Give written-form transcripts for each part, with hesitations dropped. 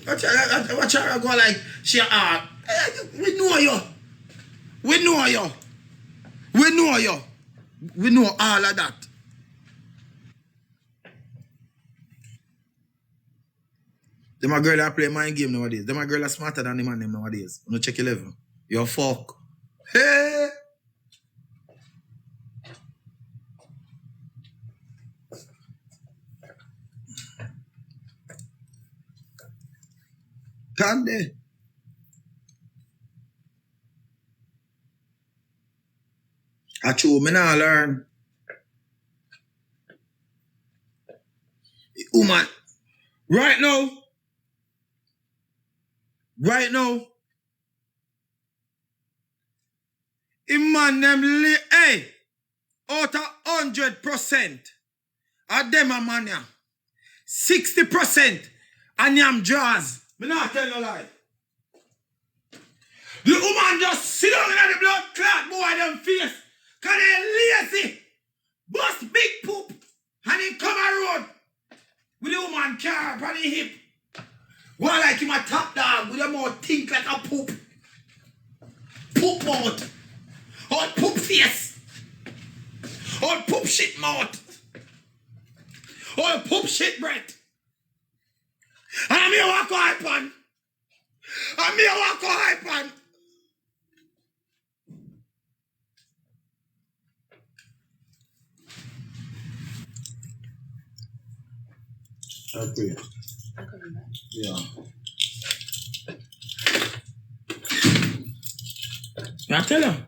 Watch her go like, she, we know you. We know you. We know you. We know all of that. Them a girl that play mind game nowadays. Them a girl that smarter than the man them nowadays. You know, check your level. You're fuck. Hey! Can they? I true, me not learn. Woman, right now, a man them hey, out of 100%, of them a man ya. 60% and yam jaws. Me not tell no lie. The woman just sit down in the blood clot boy them face. Cause they lazy. Bust big poop. And he come a road. With the woman car on the hip. Go like him a top dog with a mouth think like a poop. Poop mouth. Or poop face. Or poop shit mouth. Or poop shit breath. And I'm here walk hype on. I'm here walk hype on. Okay. I'm coming back. Yeah. I tell her.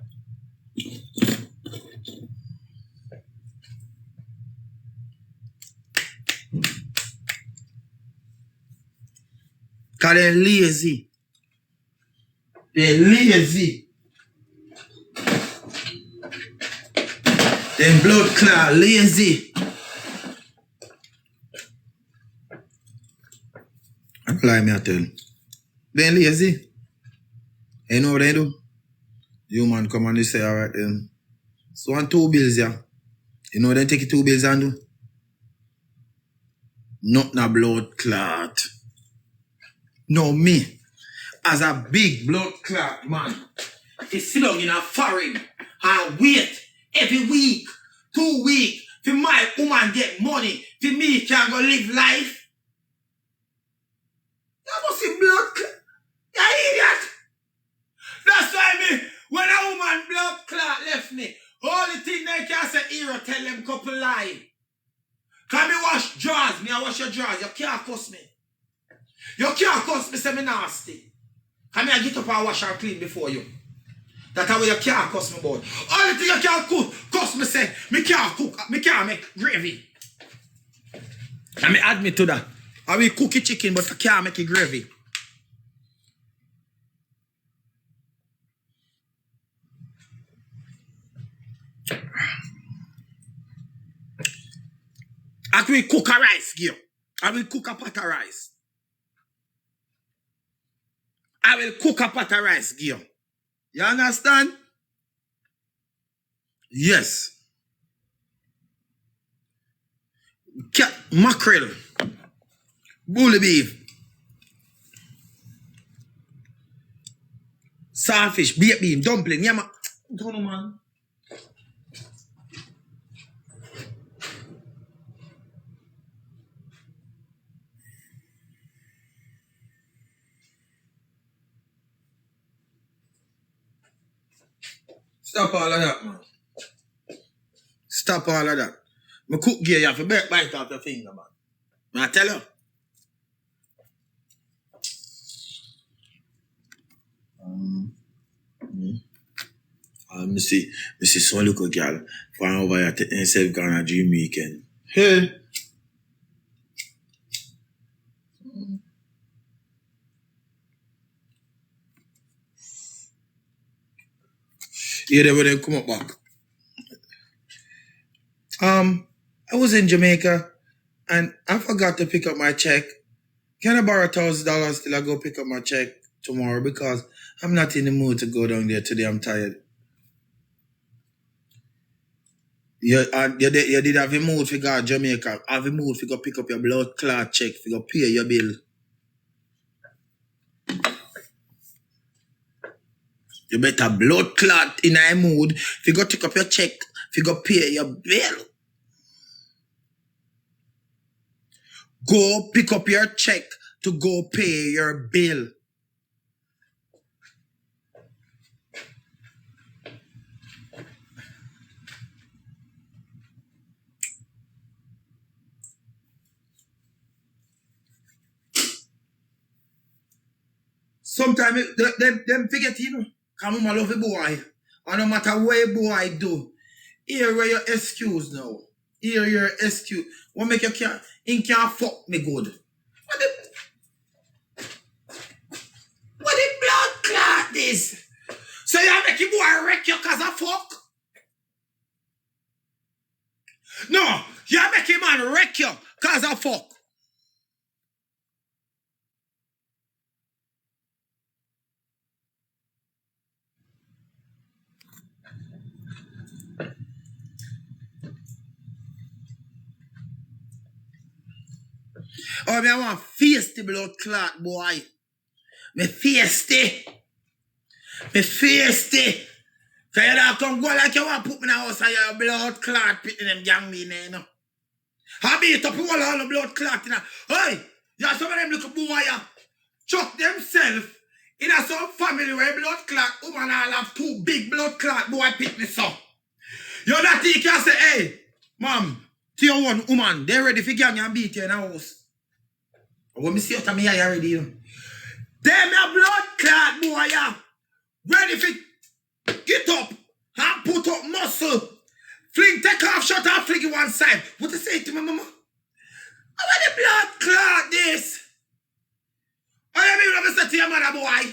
Cause they're lazy. They're lazy. Them blood clot lazy. I don't lie me I tell. They're lazy. You know what they do? You man come and they say, alright then. So on 2 bills, yeah. You know what they take it 2 bills and do? Not na blood clot. No, me, as a big blood clot man, to sit down in a foreign and wait every week, 2 weeks, for my woman get money, for me can go live life. That must be blood clot. You idiot. That's why me, when a woman blood clot left me, all the thing they can say, hero tell them couple lie. Can me wash drawers, me I wash your drawers, you can't cuss me. You can't cuss me say me nasty. Can me I get up and wash and clean before you. That's how you can't cuss me about. All the thing you can't cook, cuss me say, me can't cook, me can't make gravy. And me admit to that. I will cook it chicken, but I can't make it gravy. I will cook a rice, girl. I will cook a pot of rice. I will cook a pot of rice, girl. You understand? Yes. Mackerel. Bully beef. Sawfish, baked bean, dumpling. Yeah, man. Don't know, man. Stop all of that, man. Stop all of that. Me cook gear, you have to bite off your finger, man. I tell you. Me see some little girl from over here taking herself gone to Jamaican. Hey. Yeah, they would come up back. I was in Jamaica and I forgot to pick up my check. Can I borrow $1,000 till I go pick up my check tomorrow because I'm not in the mood to go down there today. I'm tired. You did have a mood to go to Jamaica. Have a mood to go pick up your blood clot check, to go pay your bill. You better blood clot in a mood. If you go take up your check, if you go pay your bill, go pick up your check to go pay your bill. Sometimes them forget, you know. Because I love a boy. And no matter what a boy do, here where your excuse now. Here your excuse. What make you can't, he can't fuck me good. What the blood clot this? So you make a boy wreck you cause of fuck? No, you make a man wreck you cause of fuck. Oh, me I want face the blood clot, boy. Me face it. Me face it. So you don't come go like you want to put me in the house and your blood clot pitting them gang me in there, you know. I beat up all the blood clot, you know. Hey, you have some of them little boy, chuck themselves in a some family where blood clot, woman all have two big blood clot boy pit me so. You that you can say, hey, mom, to your one woman, they ready for gang and beat you in the house. When me see out of me eye already, you know. Them your blood clot boy, yeah. Ready for get up and put up muscle. Fling, take off, shut off, fling it one side. What you say to me, mama? How about the blood clot this? How you mean what I say to your mother, boy?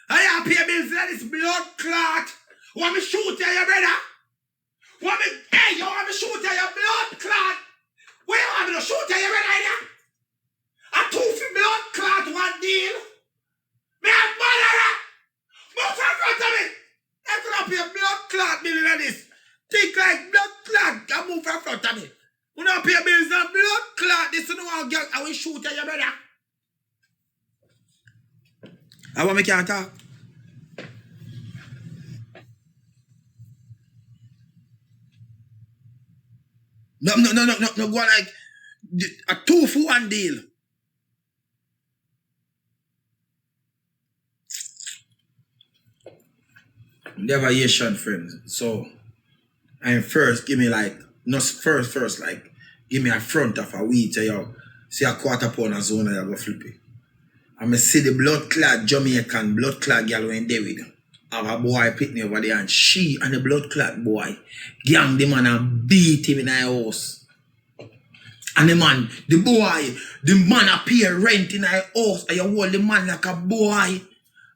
How you pay bills for this blood clot? Want me shoot you, your brother? Want me, hey, you want me shoot you, your blood clot? Where you want me to shoot you, your brother, here? A two for blood clot, one deal. Me have mother. Move in front of me. I'm going to pay a blood clot bill in this. Think like blood clot can move in front of me. We don't pay bills on blood clot. This is no one girl. I will shoot at your brother. I want me can't talk. No, go like a 2 for 1 deal. Never Haitian friends. So I'm first give me like not first like give me a front of a wheat you see a quarter pound of zone you go flip it. And I see the blood clad Jamaican blood clad girl when David have a boy pick me over there and she and the blood clad boy gang the man and beat him in the house. And the man appear rent in the house and you hold the man like a boy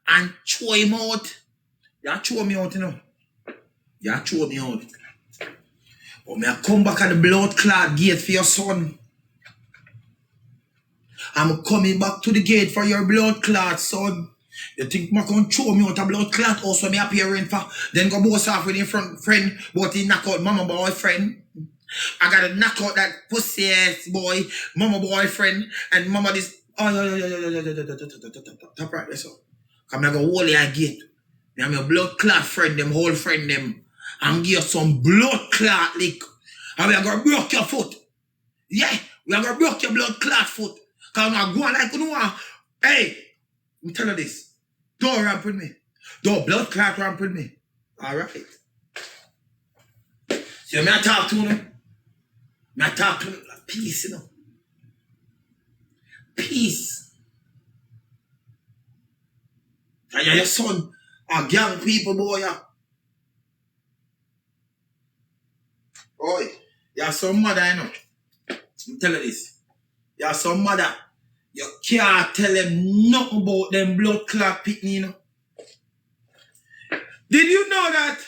and throw him out. You throw me out, you know. You throw me out. But me I come back at the blood clot gate for your son. I'm coming back to the gate for your blood clot, son. You think me can throw me out a blood clot house when me appearing for? Then go boss off with your friend, but he knock out mama boyfriend. I gotta knock out that pussy ass boy, mama boyfriend, and mama this. Oh, top right there, so. Come here, go hold your gate. I'm your blood clot friend, them whole friend, them. And give you some blood clot lick. And we are going to break your foot. Yeah, we are going to break your blood clot foot. Because I'm not going like, you know, hey, let me tell you this. Don't ramp with me. Don't blood clot ramp with me. All right. See, me I talk to you. Me I talk to you like peace, you know. Peace. And you're your son. A gang people, boy, yeah. Boy, you have some mother, you know. I'm telling you this. You have some mother. You can't tell them nothing about them blood clot pitney, you know. Did you know that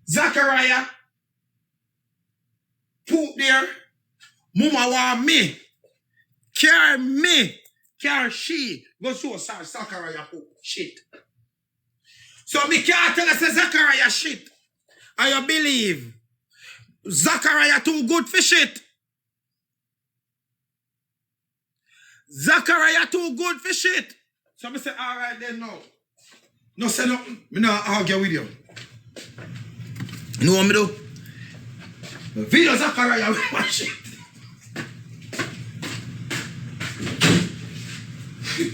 Zachariah poop there? Mama want me. Carry me. Carry she. Go show Zachariah poop. Shit. So me can't tell us Zachariah shit. And you believe Zachariah too good for shit. Zachariah too good for shit. So I say, all right then now. No say nothing. Me not argue with you. You know what me do? The video Zachariah with my shit.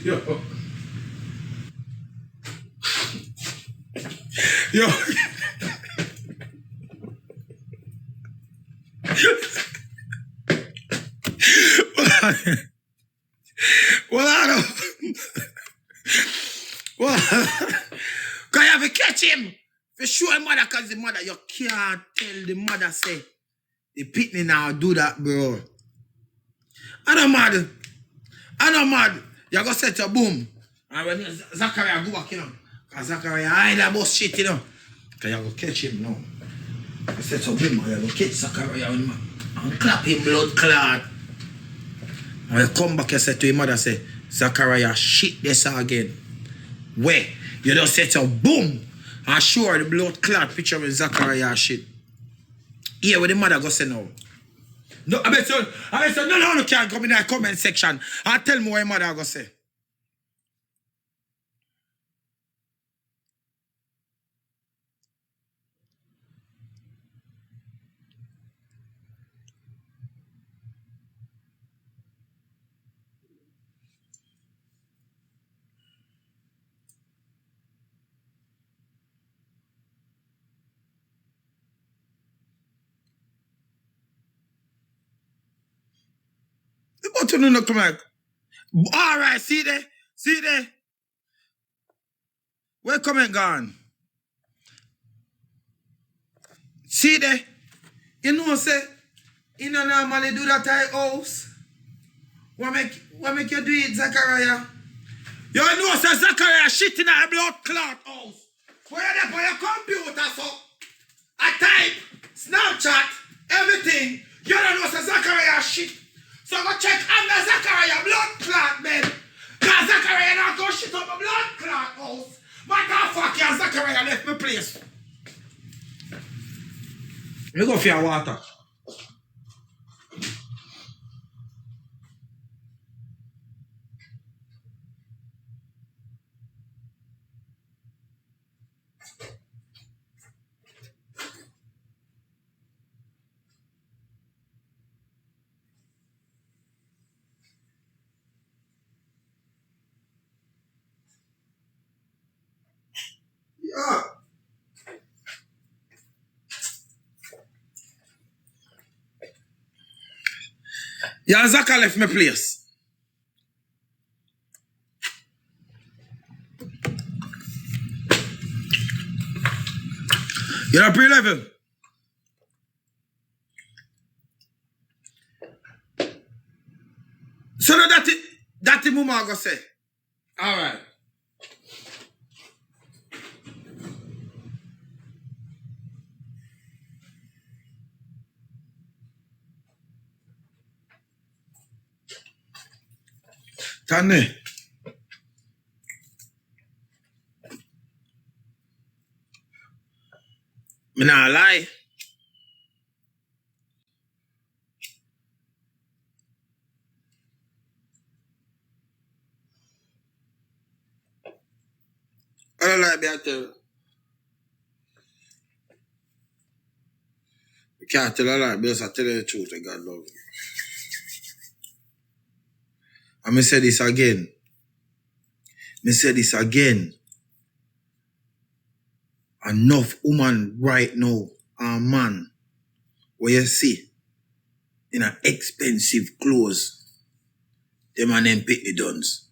Yo. Yo. Well, I don't. Well, because you have to catch him. For sure, mother, because the mother, you can't tell the mother, say, the pitney now do that, bro. I don't mad. I don't mad. You go set your boom. And when Zachariah go back, you know, because Zachariah hide that bus shit, you know. Because you go catch him now. You set your boom, you go catch Zachariah and clap him blood clot. And you come back, you say to your mother, say, Zachariah, shit this again. Where? You just set your boom. And sure the blood clot picture with Zachariah shit. Here where the mother go say now. No, I bet so no can't come in the comment section and tell me what your mother go say. The button no come out. Alright, see there? See there? Where comment gone? See there? You know say, you know normally do that at house. What make you do it, Zachariah? You know say Zachariah shit in a blood clot house. Where you there for your computer so? I type, Snapchat, everything. You don't know say Zachariah shit. So go check under Zachariah blood clot bed. Cause Zachariah not go shit up a blood clot house. What the fuck you Zachariah left my place? You go for your water. Yeah. Yeah, Zaka left my place. You're a pre-level. So now that the mama go say. Alright. Tane. Me nah lie. I don't like that tell. You can't tell a lie because I tell you the truth and God love you. And me say this again. Me say this again. Enough woman right now and man where you see in an expensive clothes, them and them pick the duns.